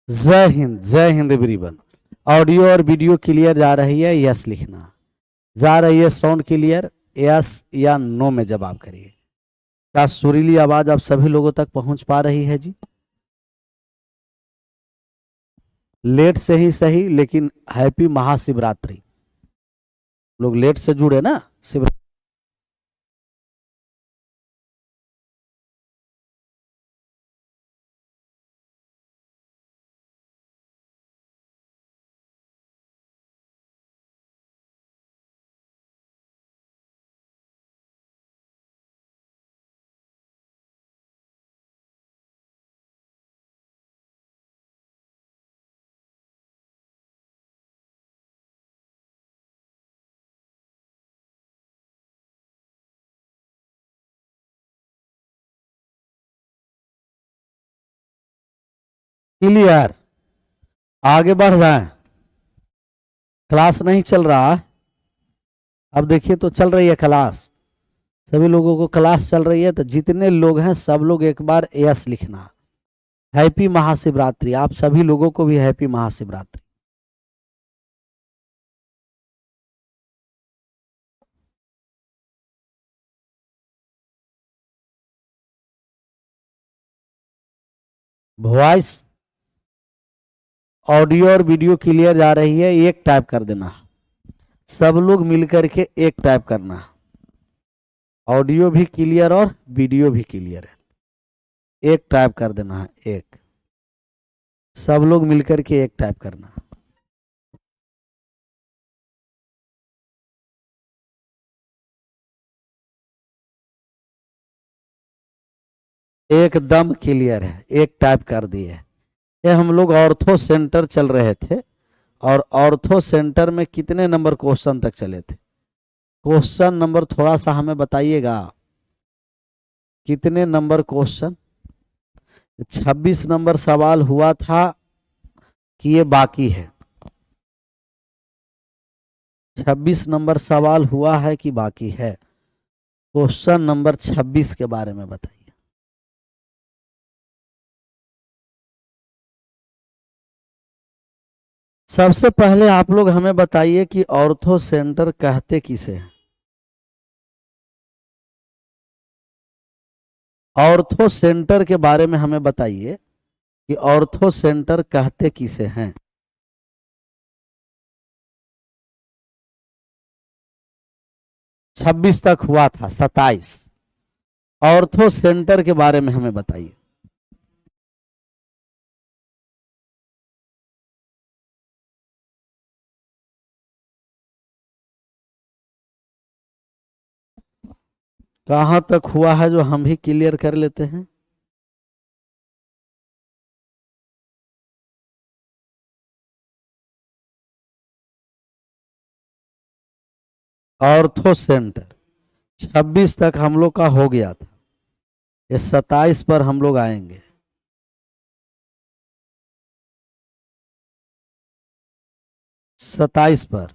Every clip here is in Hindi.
जय हिंद एवरीवन। ऑडियो और वीडियो क्लियर जा रही है? यस लिखना। जा रही है साउंड क्लियर? यस या नो में जवाब करिए। क्या सुरीली आवाज आप सभी लोगों तक पहुंच पा रही है जी? लेट से ही सही, लेकिन हैप्पी महाशिवरात्रि। लोग लेट से जुड़े ना शिव। क्लियर? आगे बढ़ जाए। क्लास नहीं चल रहा? अब देखिए तो चल रही है क्लास। सभी लोगों को क्लास चल रही है, तो जितने लोग हैं सब लोग एक बार यस लिखना। हैप्पी महाशिवरात्रि। आप सभी लोगों को भी हैप्पी महाशिवरात्रि। वॉइस, ऑडियो और वीडियो क्लियर जा रही है? एक टाइप कर देना। सब लोग मिलकर के एक टाइप करना। ऑडियो भी क्लियर और वीडियो भी क्लियर है। एक टाइप कर देना है। एक, सब लोग मिलकर के एक टाइप करना। एकदम क्लियर है, एक टाइप कर दिए। ये हम लोग ऑर्थो सेंटर चल रहे थे, और ऑर्थो सेंटर में कितने नंबर क्वेश्चन तक चले थे? क्वेश्चन नंबर थोड़ा सा हमें बताइएगा। कितने नंबर क्वेश्चन? 26 नंबर सवाल हुआ था कि ये बाकी है? 26 नंबर सवाल हुआ है कि बाकी है? क्वेश्चन नंबर 26 के बारे में बताइए। सबसे पहले आप लोग हमें बताइए कि ऑर्थो सेंटर कहते किसे हैं? ऑर्थो सेंटर के बारे में हमें बताइए कि ऑर्थो सेंटर कहते किसे हैं? 26 तक हुआ था, 27। ऑर्थो सेंटर के बारे में हमें बताइए। कहां तक हुआ है जो हम भी क्लियर कर लेते हैं। ऑर्थो सेंटर 26 तक हम लोग का हो गया था। ये 27 पर हम लोग आएंगे। 27 पर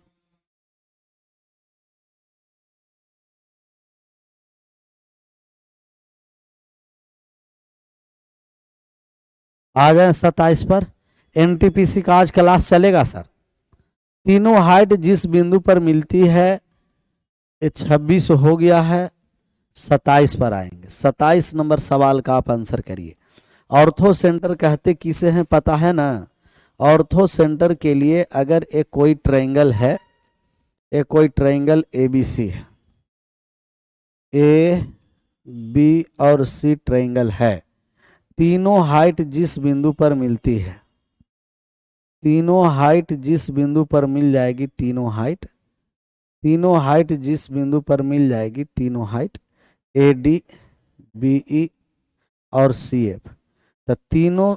आ जाए। 27 पर एनटीपीसी का आज क्लास चलेगा सर। तीनों हाइट जिस बिंदु पर मिलती है, ये 26 हो गया है। 27 पर आएंगे। 27 नंबर सवाल का आप आंसर करिए। ऑर्थो सेंटर कहते किसे हैं पता है ना? ऑर्थो सेंटर के लिए अगर एक कोई ट्रायंगल है, एक कोई ट्रायंगल एबीसी है, ए बी और सी ट्रायंगल है। तीनों हाइट जिस बिंदु पर मिलती है, तीनों हाइट जिस बिंदु पर मिल जाएगी, तीनों हाइट जिस बिंदु पर मिल जाएगी, तीनों height A D B E और सी एफ, तो तीनों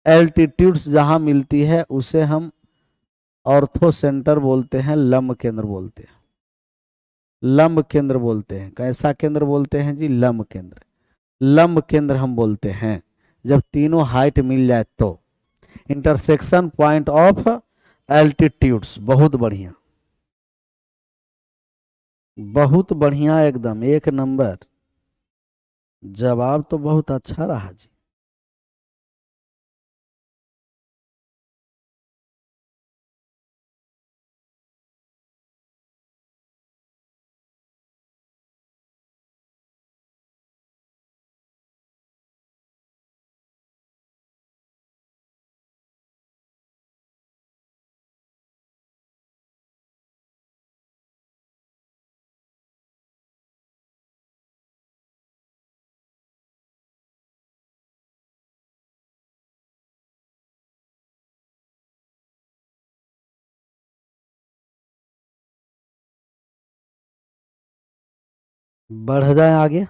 एल्टीट्यूड्स जहां मिलती है उसे हम ऑर्थो सेंटर बोलते हैं, लंब केंद्र बोलते हैं। लंब केंद्र बोलते हैं। कैसा केंद्र बोलते हैं जी? लंब केंद्र। लंब केंद्र हम बोलते हैं जब तीनों हाइट मिल जाए तो। Intersection point of altitudes. बहुत बढ़िया, बहुत बढ़िया, एकदम एक नंबर। जवाब तो बहुत अच्छा रहा जी। बढ़ जाए आगे।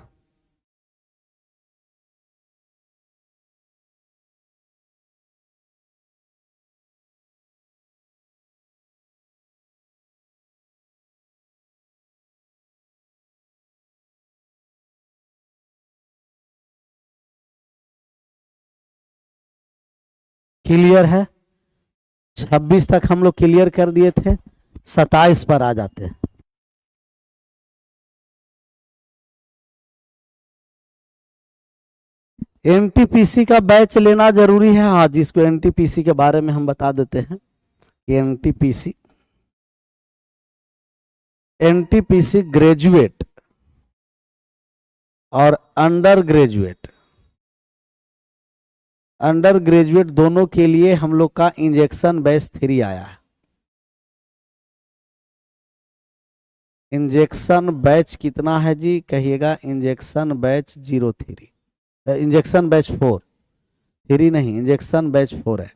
क्लियर है? 26 तक हम लोग क्लियर कर दिए थे, 27 पर आ जाते हैं। एनटीपीसी का बैच लेना जरूरी है। हाँ, जिसको एनटीपीसी के बारे में हम बता देते हैं कि एनटीपीसी, एनटीपीसी ग्रेजुएट और अंडर ग्रेजुएट, अंडर ग्रेजुएट दोनों के लिए हम लोग का इंजेक्शन बैच 3 आया है। इंजेक्शन बैच कितना है जी, कहिएगा। इंजेक्शन बैच 03, इंजेक्शन बैच 4, 3 नहीं, इंजेक्शन बैच 4 है।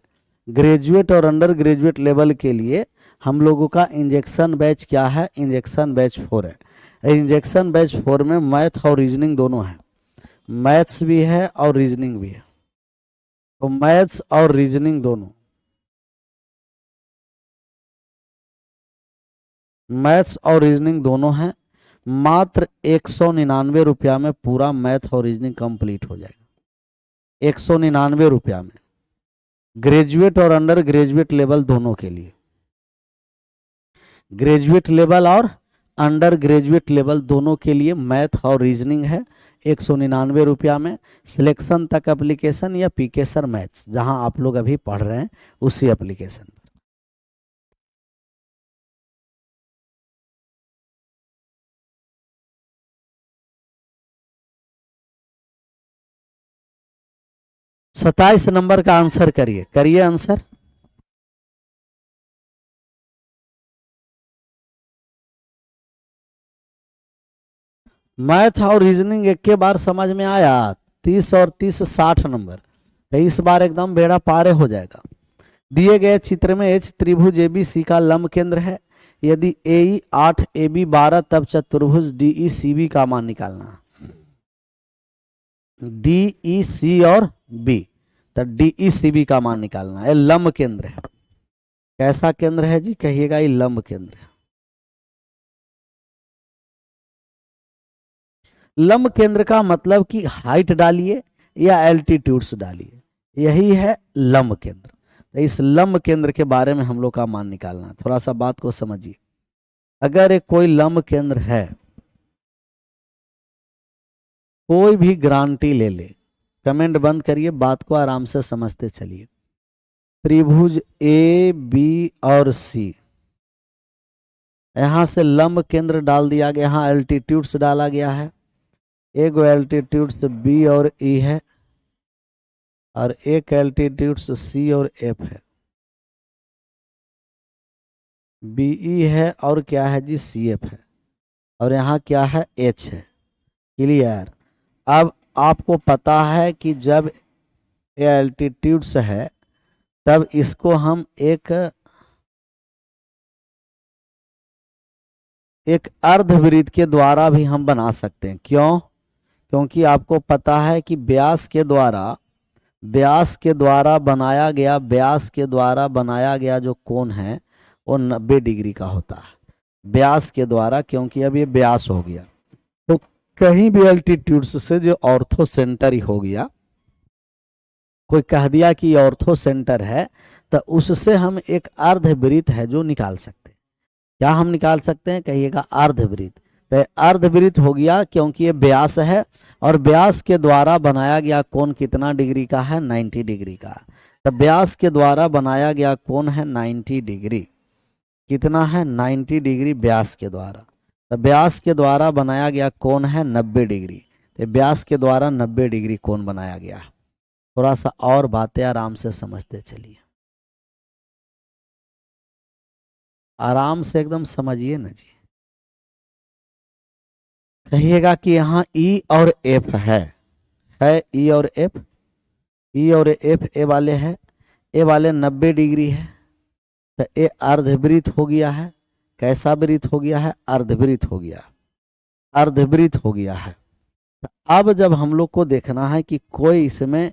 ग्रेजुएट और अंडर ग्रेजुएट लेवल के लिए हम लोगों का इंजेक्शन बैच क्या है, इंजेक्शन बैच 4 है। इंजेक्शन बैच 4 में मैथ और रीजनिंग दोनों है, मैथ्स भी है और रीजनिंग भी है। तो मैथ्स और रीजनिंग दोनों, मैथ्स और रीजनिंग दोनों हैं। मात्र 199 रुपया में पूरा मैथ और रीजनिंग कंप्लीट हो जाएगा, 199 रुपया में, ग्रेजुएट और अंडर ग्रेजुएट लेवल दोनों के लिए। ग्रेजुएट लेवल और अंडर ग्रेजुएट लेवल दोनों के लिए मैथ और रीजनिंग है 199 रुपया में। सिलेक्शन तक एप्लीकेशन या पीके सर मैथ्स, जहां आप लोग अभी पढ़ रहे हैं उसी एप्लीकेशन पर। 27 नंबर का आंसर करिए, करिए आंसर। मैथ और रीजनिंग एक के बार समझ में आया। 30 और 30 60 नंबर, तो इस बार एकदम बेड़ा पारे हो जाएगा। दिए गए चित्र में एच त्रिभुज एबीसी का लंब केंद्र है। यदि ए 8 AB 12 तब चतुर्भुज DECB का मान निकालना। DEC और B, तो DECB का मान निकालना है। लंब केंद्र है, कैसा केंद्र है जी, कहिएगा। ये लंब केंद्र है। लंब केंद्र का मतलब कि हाइट डालिए या एल्टीट्यूड्स डालिए, यही है लंब केंद्र। तो इस लंब केंद्र के बारे में हम लोग का मान निकालना है। थोड़ा सा बात को समझिए। अगर एक कोई लंब केंद्र है, कोई भी ग्रांटी ले ले, कमेंट बंद करिए, बात को आराम से समझते चलिए। त्रिभुज AB और C, यहां से लंब केंद्र डाल दिया गया, यहां एल्टीट्यूड्स डाला गया है। एक एल्टीट्यूड्स B और E है और एक एल्टीट्यूड्स C और F है। BE है और क्या है जी, CF है, और यहाँ क्या है, H है। क्लियर? अब आपको पता है कि जब ये एल्टीट्यूड्स है तब इसको हम एक अर्धवृत्त के द्वारा भी हम बना सकते हैं। क्यों? क्योंकि आपको पता है कि व्यास के द्वारा बनाया गया, व्यास के द्वारा बनाया गया जो कोण है वो 90 डिग्री का होता है, व्यास के द्वारा। क्योंकि अब ये व्यास हो गया, तो कहीं भी एल्टीट्यूड्स से जो ऑर्थो सेंटर ही हो गया, कोई कह दिया कि ऑर्थो सेंटर है, तो उससे हम एक अर्धवृत्त है जो निकाल सकते हैं। क्या हम निकाल सकते हैं, कहिएगा अर्धवृत्त। तो अर्धवृत्त हो गया क्योंकि ये व्यास है और व्यास के द्वारा बनाया गया कोण कितना डिग्री का है, 90 डिग्री का। तो व्यास के द्वारा बनाया गया कोण है 90 डिग्री। कितना है, 90 डिग्री व्यास के द्वारा। तो व्यास के द्वारा बनाया गया कोण है 90 डिग्री। तो व्यास के द्वारा 90 डिग्री कोण बनाया गया। थोड़ा सा और बातें आराम से समझते चलिए, आराम से एकदम समझिए ना जी। कहिएगा कि यहाँ E और F है E और F, E और F ए वाले है, ए वाले 90 डिग्री है। तो ए अर्धवृत्त हो गया है। कैसा वृत्त हो गया है, अर्धवृत्त हो गया। अर्धवृत्त हो गया है। तो अब जब हम लोग को देखना है कि कोई इसमें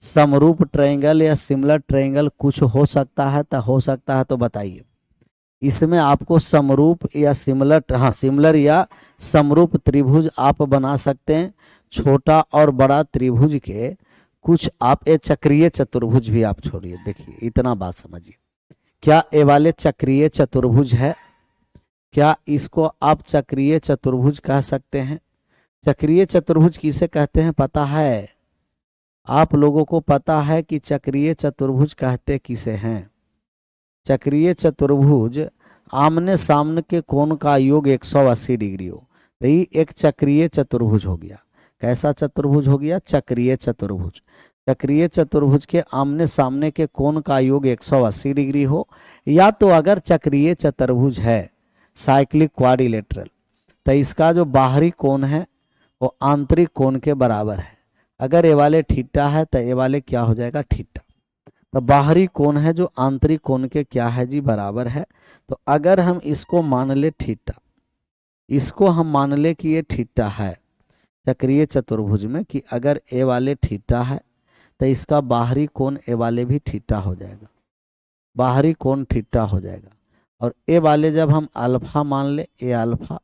समरूप ट्रायंगल या सिमिलर ट्रायंगल कुछ हो सकता है, तो हो सकता है तो बताइए। इसमें आपको समरूप या सिमिलर, हाँ सिमिलर या समरूप त्रिभुज आप बना सकते हैं। छोटा और बड़ा त्रिभुज के कुछ आप, ये चक्रीय चतुर्भुज भी आप छोड़िए, देखिए इतना बात समझिए। क्या ये वाले चक्रीय चतुर्भुज है? क्या इसको आप चक्रीय चतुर्भुज कह सकते हैं? चक्रीय चतुर्भुज किसे कहते हैं पता है? आप लोगों को पता है कि चक्रीय चतुर्भुज कहते किसे हैं? चक्रीय चतुर्भुज आमने सामने के कोण का योग 180 डिग्री हो, तो ये एक चक्रीय चतुर्भुज हो गया। कैसा चतुर्भुज हो गया? चक्रीय चतुर्भुज। चक्रीय चतुर्भुज के आमने सामने के कोण का योग 180 डिग्री हो, या तो अगर चक्रीय चतुर्भुज है साइक्लिक क्वाड्रिलेटरल, तो इसका जो बाहरी कोण है वो आंतरिक कोण के बराबर है। अगर ये वाले थीटा है तो ये वाले क्या हो जाएगा? थीटा। तो बाहरी कोण है जो आंतरिक कोण के क्या है जी? बराबर है। तो अगर हम इसको मान ले थीटा, इसको हम मान ले कि ये थीटा है चक्रीय चतुर्भुज में, कि अगर ए वाले थीटा है तो इसका बाहरी कोण ए वाले भी थीटा हो जाएगा, बाहरी कोण थीटा हो जाएगा। और ए वाले जब हम अल्फा मान ले, ए अल्फा,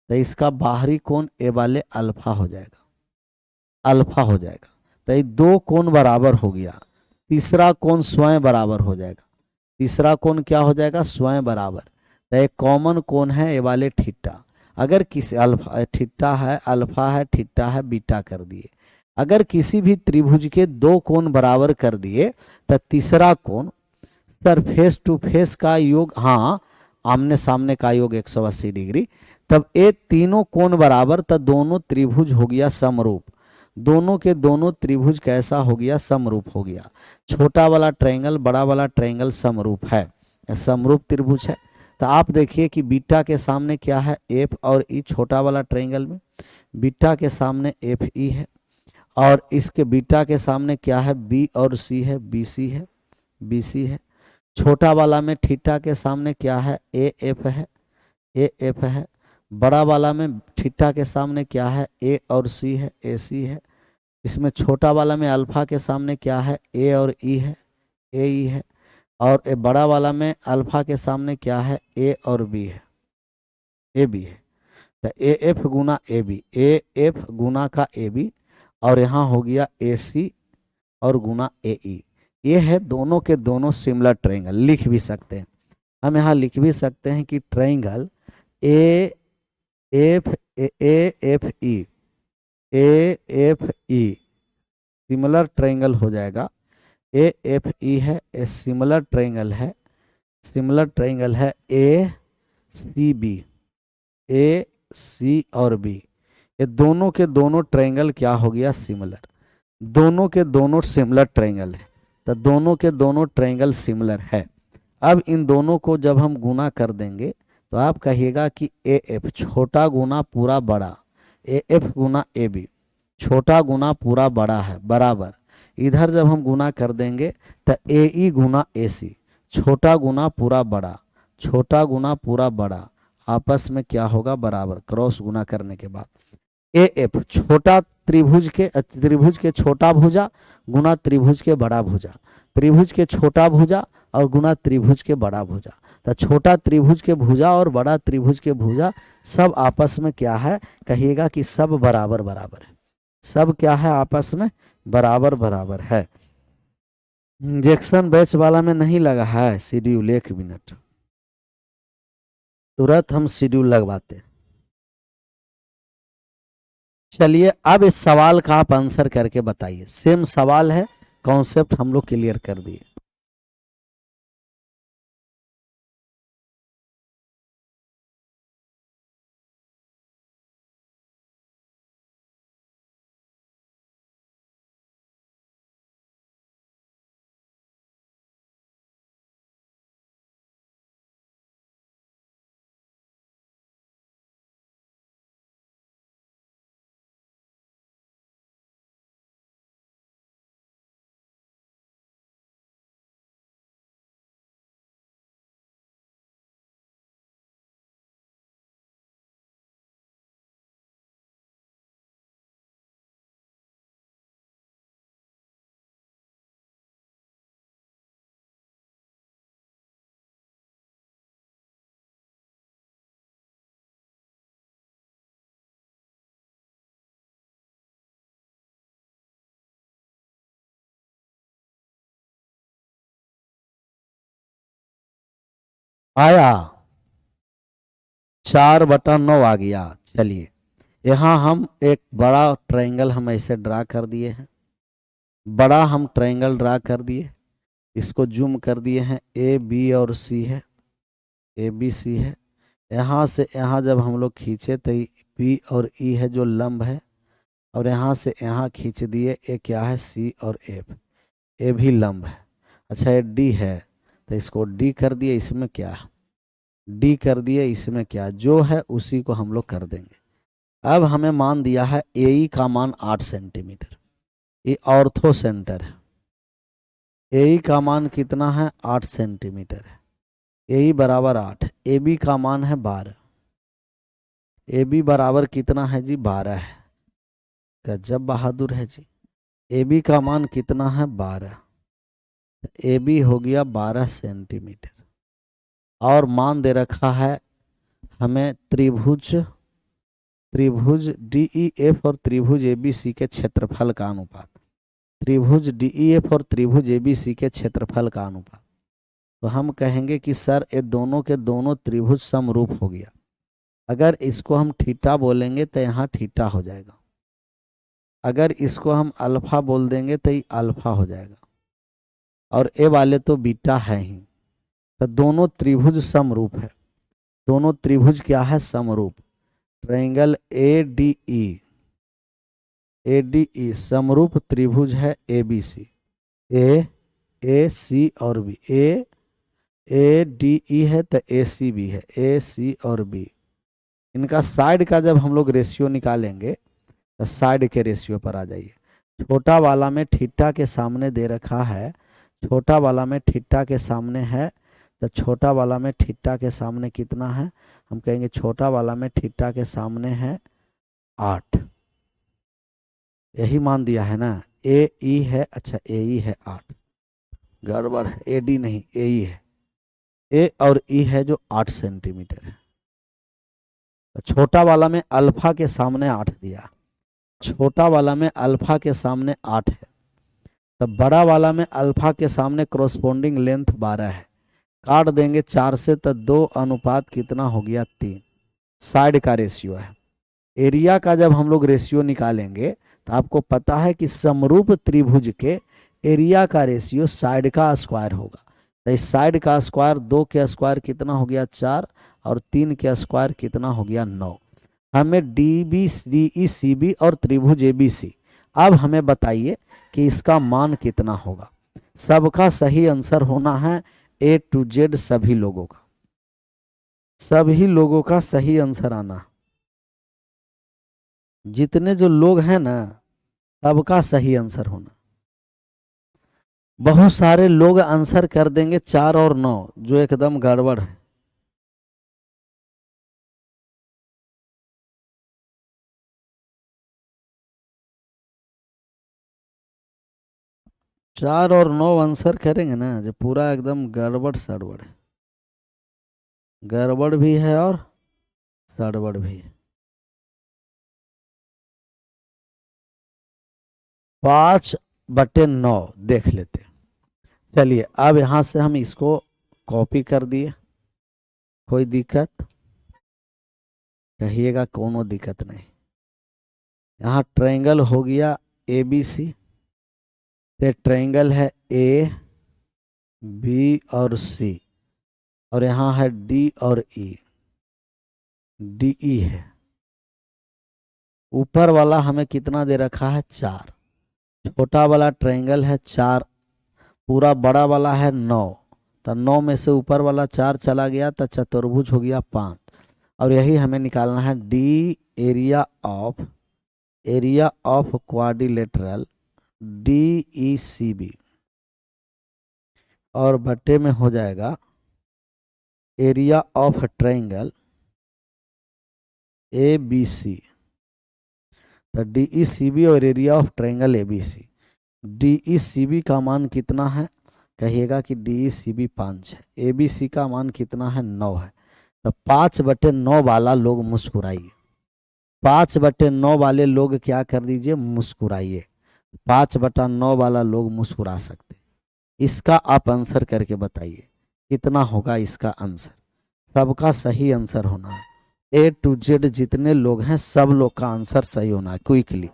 तो इसका बाहरी कोण ए वाले अल्फा हो जाएगा, अल्फा हो जाएगा। तो ये दो कोण बराबर हो गया। तीसरा कोण स्वयं बराबर हो जाएगा। तीसरा कोण क्या हो जाएगा? स्वयं बराबर। तो एक कॉमन कोण है ये वाले थीटा। अगर किसी अल्फा थीटा है, अल्फा है, थीटा है, बीटा कर दिए। अगर किसी भी त्रिभुज के दो कोण बराबर कर दिए तो तीसरा कोण सर फेस टू फेस का योग, हाँ आमने सामने का योग 180 डिग्री, तब ये तीनों कोण बराबर, तब दोनों त्रिभुज हो गया समरूप। दोनों के दोनों त्रिभुज कैसा हो गया? समरूप हो गया। छोटा वाला ट्रायंगल बड़ा वाला ट्रायंगल समरूप है, समरूप त्रिभुज है। तो आप देखिए कि बीटा के सामने क्या है? एफ और ई। छोटा वाला ट्रायंगल में बीटा के सामने एफ ई है, और इसके बीटा के सामने क्या है? बी और सी है, बी सी है, बी सी है। छोटा वाला में थीटा के सामने क्या है? ए एफ है, ए एफ है। बड़ा वाला में थीटा के सामने क्या है? ए और सी है, ए सी है। इसमें छोटा वाला में अल्फा के सामने क्या है? ए और ई है, ए ई है। और ए बड़ा वाला में अल्फा के सामने क्या है? ए और बी है, ए बी है। तो ए एफ गुना ए बी, ए एफ गुना का ए बी, और यहाँ हो गया ए सी और गुना ए ई। ये है दोनों के दोनों सिमिलर ट्रायंगल। लिख भी सकते हैं हम, यहाँ लिख भी सकते हैं कि triangle A F E, A F E similar triangle हो जाएगा। ए एफ ई है, ए सिमिलर ट्रायंगल है, सिमिलर ट्रायंगल है ए सी बी, ए सी और बी। ये दोनों के दोनों ट्रायंगल क्या हो गया? सिमिलर। दोनों के दोनों सिमिलर ट्रायंगल है, तो दोनों के दोनों ट्रायंगल सिमिलर है। अब इन दोनों को जब हम गुना कर देंगे तो आप कहिएगा कि ए एफ छोटा गुना पूरा बड़ा, ए एफ गुना ए बी छोटा गुना पूरा बड़ा है, बराबर। इधर जब हम गुना कर देंगे तो ए ई गुना ए सी छोटा गुना पूरा बड़ा, छोटा गुना पूरा बड़ा, आपस में क्या होगा? बराबर। क्रॉस गुना करने के बाद ए एफ छोटा त्रिभुज के छोटा भुजा गुना त्रिभुज के बड़ा भुजा, त्रिभुज के छोटा भुजा और गुना त्रिभुज के बड़ा भुजा। तो छोटा त्रिभुज के भुजा और बड़ा त्रिभुज के भुजा सब आपस में क्या है? कहिएगा कि सब बराबर बराबर है। सब क्या है? आपस में बराबर बराबर है। इंजेक्शन बैच वाला में नहीं लगा है शेड्यूल, 1 मिनट, तुरंत हम शेड्यूल लगवाते हैं। चलिए अब इस सवाल का आप आंसर करके बताइए। सेम सवाल है, कॉन्सेप्ट हम लोग क्लियर कर दिए। आया, 4/9 आ गया। चलिए यहाँ हम एक बड़ा ट्रायंगल हम ऐसे ड्रा कर दिए हैं, बड़ा हम ट्रायंगल ड्रा कर दिए, इसको जूम कर दिए हैं, ए बी और सी है, ए बी सी है। यहाँ से यहाँ जब हम लोग खींचे तो बी और ई है जो लंब है, और यहाँ से यहाँ खींच दिए, ए क्या है, सी और एफ, ए भी लंब है। अच्छा ये डी है तो इसको डी कर दिए, इसमें क्या है, डी कर दिए, इसमें क्या जो है उसी को हम लोग कर देंगे। अब हमें मान दिया है ए का मान 8 सेंटीमीटर, ये ऑर्थो सेंटर है। ए का मान कितना है, 8 सेंटीमीटर है, ए बराबर 8, ए बी का मान है 12, ए बी बराबर कितना है जी, 12 है। गजब बहादुर है जी। ए बी का मान कितना है, 12, ए बी हो गया 12 सेंटीमीटर। और मान दे रखा है हमें त्रिभुज डी ई एफ और त्रिभुज ए बी सी के क्षेत्रफल का अनुपात, त्रिभुज डी ई एफ और त्रिभुज ए बी सी के क्षेत्रफल का अनुपात। तो हम कहेंगे कि सर ये दोनों के दोनों त्रिभुज समरूप हो गया। अगर इसको हम थीटा बोलेंगे तो यहाँ थीटा हो जाएगा, अगर इसको हम अल्फा बोल देंगे तो ये अल्फा हो जाएगा, और ए वाले तो बीटा है ही। तो दोनों त्रिभुज समरूप है, दोनों त्रिभुज क्या है, समरूप। ट्रायंगल ए डी ई समरूप त्रिभुज है ए बी सी, ए सी और बी, ए डी ई है तो ए सी बी है, ए सी और बी। इनका साइड का जब हम लोग रेशियो निकालेंगे तो साइड के रेशियो पर आ जाइए। छोटा वाला में थीटा के सामने दे रखा है, छोटा वाला में थीटा के सामने है, तो छोटा वाला में थीटा के सामने कितना है, हम कहेंगे छोटा वाला में थीटा के सामने है 8, यही मान दिया है ना, ए ई है, अच्छा ए ई है 8, गड़बड़ है, ए डी नहीं ए ई है, ए और ई है जो 8 सेंटीमीटर है। तो छोटा वाला में अल्फा के सामने 8 दिया, छोटा वाला में अल्फा के सामने 8 है, तब बड़ा वाला में अल्फा के सामने कॉरस्पॉन्डिंग लेंथ 12 है, काट देंगे 4 से तो 2 अनुपात कितना हो गया, 3। साइड का रेशियो है। एरिया का जब हम लोग रेशियो निकालेंगे तो आपको पता है कि समरूप त्रिभुज के एरिया का रेशियो साइड का स्क्वायर होगा। तो इस साइड का स्क्वायर, 2 के स्क्वायर कितना हो गया 4, और 3 के स्क्वायर कितना हो गया 9। हमें D B D E C B और त्रिभुज ए बी सी, अब हमें बताइए कि इसका मान कितना होगा। सबका सही आंसर होना है ए टू जेड, सभी लोगों का, सभी लोगों का सही आंसर आना, जितने जो लोग हैं ना सबका सही आंसर होना। बहुत सारे लोग आंसर कर देंगे 4 और 9, जो एकदम गड़बड़ है। चार और 9 आंसर करेंगे ना, जो पूरा एकदम गड़बड़ सड़बड़ है, गड़बड़ भी है और सड़बड़ भी है। 5/9 देख लेते। चलिए अब यहाँ से हम इसको कॉपी कर दिए, कोई दिक्कत कहिएगा, कोनो दिक्कत नहीं। यहाँ ट्रायंगल हो गया ए बी सी, तो ट्रायंगल है ए बी और सी, और यहाँ है डी और ई, डी ई है। ऊपर वाला हमें कितना दे रखा है 4, छोटा वाला ट्रायंगल है 4, पूरा बड़ा वाला है 9, तो 9 में से ऊपर वाला 4 चला गया तो चतुर्भुज हो गया 5। और यही हमें निकालना है D area of quadrilateral D E C B, और बट्टे में हो जाएगा area of triangle A B C, तो डी ई सी बी और area of triangle A B C. D E C B का मान कितना है, कहिएगा कि डी ई सी बी 5 है, ए बी सी का मान कितना है 9 है। तो 5/9 वाला लोग मुस्कुराइए, 5/9 वाले लोग क्या कर दीजिए, मुस्कुराइए। 5/9 वाला लोग मुस्कुरा सकते। इसका आप आंसर करके बताइए कितना होगा इसका आंसर। सबका सही आंसर होना है। A to Z जितने लोग हैं सब लोग का आंसर सही होना है क्विकली।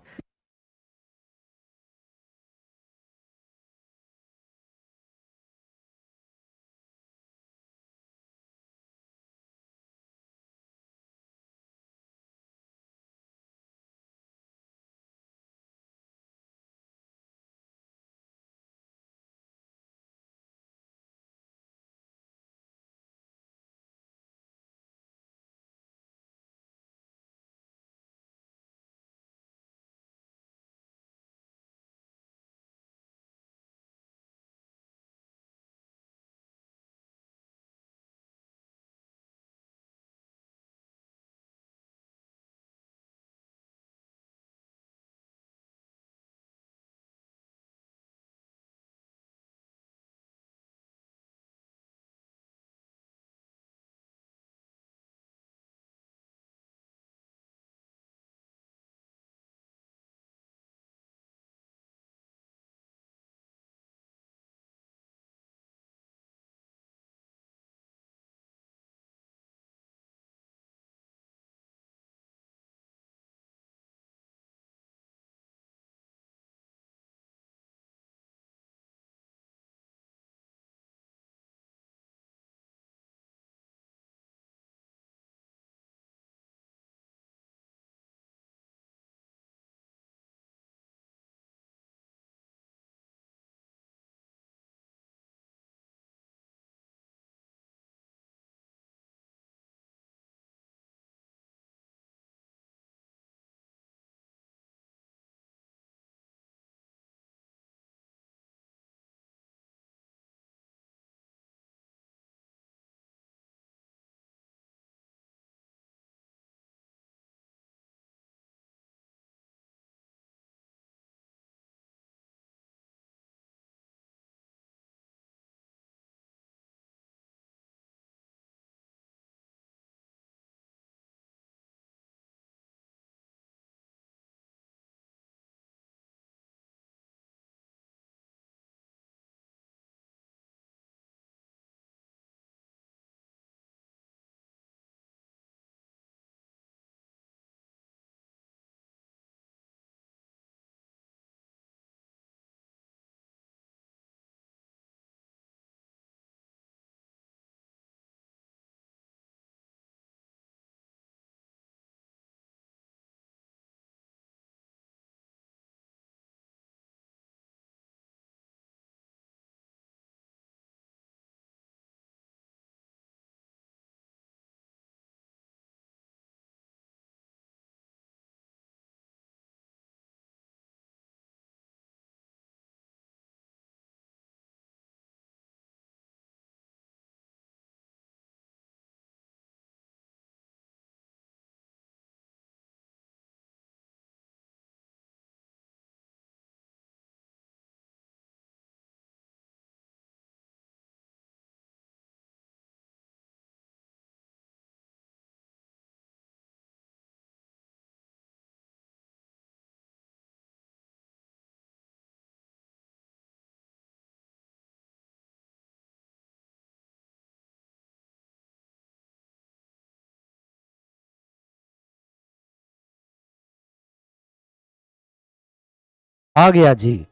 आ गया जी,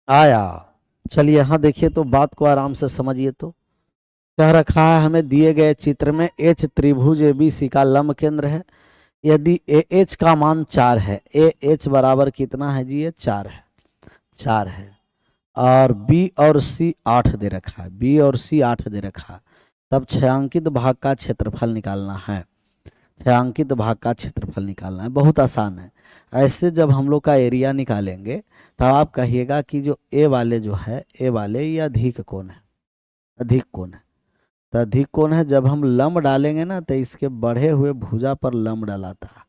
आया। चलिए यहाँ देखिए तो बात को आराम से समझिए तो। कह रखा है हमें दिए गए चित्र में एच त्रिभुज एबीसी का लंब केंद्र है। यदि ए एच का मान 4 है, ए एच बराबर कितना है जी, ये 4 है, 4 है। और बी और सी 8 दे रखा है, बी और सी 8 दे रखा है। तब छायांकित भाग का क्षेत्रफल निकालना है। छायांकित भाग का क्षेत्रफल निकालना है, बहुत आसान है। ऐसे जब हम लोग का एरिया निकालेंगे तब आप कहिएगा कि जो ए वाले जो है, ए वाले ये अधिक कोण है, अधिक कोण है। तो अधिक कोण है, जब हम लंब डालेंगे ना तो इसके बढ़े हुए भुजा पर लंब डलाता है।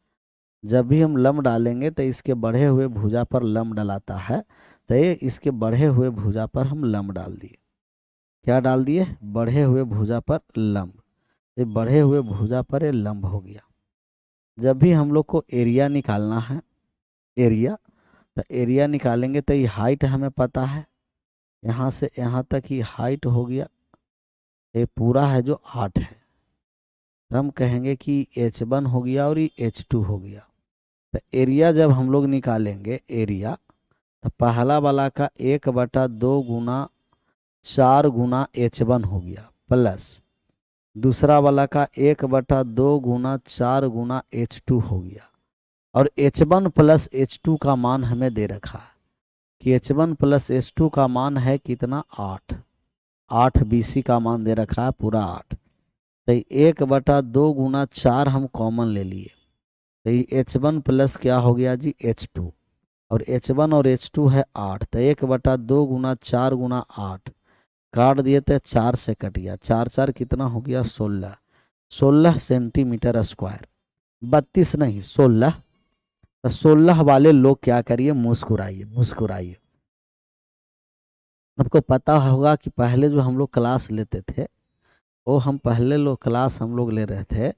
जब भी हम लंब डालेंगे तो इसके बढ़े हुए भुजा पर लंब डलाता है। तो ये इसके बढ़े हुए भुजा पर हम लंब डाल दिए। क्या डाल दिए? बढ़े हुए भुजा पर लंब। ये बढ़े हुए भुजा पर ये लंब हो गया। जब भी हम लोग को एरिया निकालना है, एरिया, तो एरिया निकालेंगे तो ये हाइट हमें पता है, यहाँ से यहाँ तक ही हाइट हो गया, ये पूरा है जो 8 है, तो हम कहेंगे कि H1 हो गया और ये H2 हो गया। तो एरिया जब हम लोग निकालेंगे एरिया, तो पहला वाला का 1/2 गुना 4 गुना H1 हो गया, प्लस दूसरा वाला का 1/2 गुना 4 गुना H2 हो गया। और H1 प्लस H2 का मान हमें दे रखा है कि H1 प्लस H2 का मान है कितना, 8 BC का मान दे रखा है पूरा 8। तो 1/2 गुना 4 हम कॉमन ले लिए, तो ये H1 प्लस क्या हो गया जी, H2, और H1 और H2 है 8, तो 1/2 गुना 4 गुना 8 काट दिए तो 4 से कट गया, 4 4 कितना हो गया, 16 सेंटीमीटर स्क्वायर, 32 नहीं 16। तो 16 वाले लोग क्या करिए, मुस्कुराइए मुस्कुराइए। आपको पता होगा कि पहले जो हम लोग क्लास लेते थे, वो हम पहले लोग क्लास हम लोग ले रहे थे,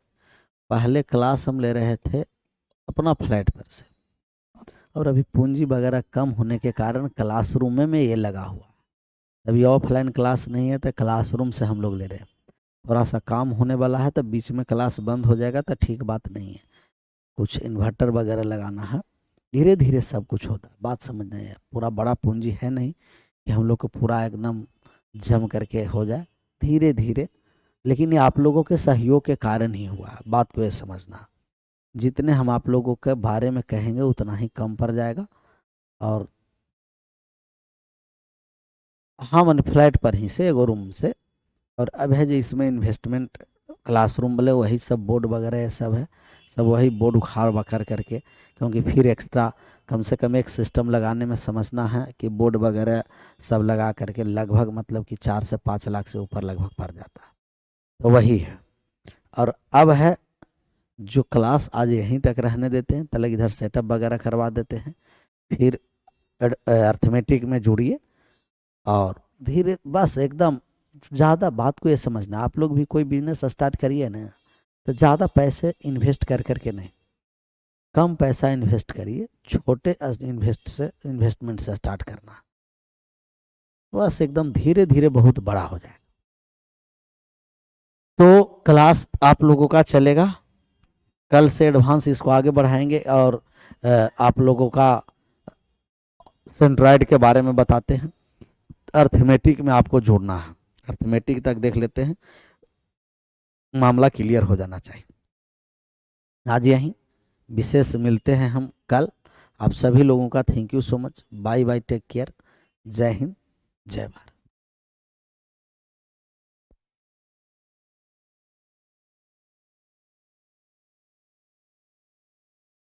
पहले क्लास हम ले रहे थे अपना फ्लैट पर से, और अभी पूंजी वगैरह कम होने के कारण क्लासरूम में ये लगा हुआ है। अभी ऑफलाइन क्लास नहीं है तो क्लासरूम से हम लोग ले रहे हैं। थोड़ा सा काम होने वाला है तो बीच में क्लास बंद हो जाएगा तो ठीक बात नहीं है, कुछ इन्वर्टर वगैरह लगाना है, धीरे धीरे सब कुछ होता है, बात समझना है। पूरा बड़ा पूंजी है नहीं कि हम लोग को पूरा एकदम जम करके हो जाए, धीरे धीरे, लेकिन ये आप लोगों के सहयोग के कारण ही हुआ है, बात को ये समझना। जितने हम आप लोगों के बारे में कहेंगे उतना ही कम पड़ जाएगा। और हाँ, मैंने फ्लैट पर ही से एगो रूम से, और अब है जो इसमें इन्वेस्टमेंट क्लासरूम बोले वही सब बोर्ड वगैरह ये सब है, सब वही बोर्ड उखाड़ बखाड़ करके, क्योंकि फिर एक्स्ट्रा कम से कम एक सिस्टम लगाने में समझना है कि बोर्ड वगैरह सब लगा करके लगभग मतलब कि 4 से 5 लाख से ऊपर लगभग पड़ जाता है, तो वही है। और अब है जो क्लास आज यहीं तक रहने देते हैं, तलक इधर सेटअप वगैरह करवा देते हैं, फिर अर्थमेटिक में जुड़िए, और धीरे बस एकदम ज़्यादा बात को ये समझना, आप लोग भी कोई बिजनेस स्टार्ट करिए ना तो ज़्यादा पैसे इन्वेस्ट कर करके नहीं, कम पैसा इन्वेस्ट करिए, छोटे इन्वेस्टमेंट से स्टार्ट करना, बस एकदम धीरे धीरे बहुत बड़ा हो जाएगा। तो क्लास आप लोगों का चलेगा, कल से एडवांस इसको आगे बढ़ाएंगे, और आप लोगों का सेंट्रॉइड के बारे में बताते हैं। अर्थमेटिक में आपको जोड़ना है, अर्थमेटिक तक देख लेते हैं, मामला क्लियर हो जाना चाहिए। आज यहीं विशेष मिलते हैं हम कल। आप सभी लोगों का thank you so much, bye bye, take care, जय हिंद, जय भारत।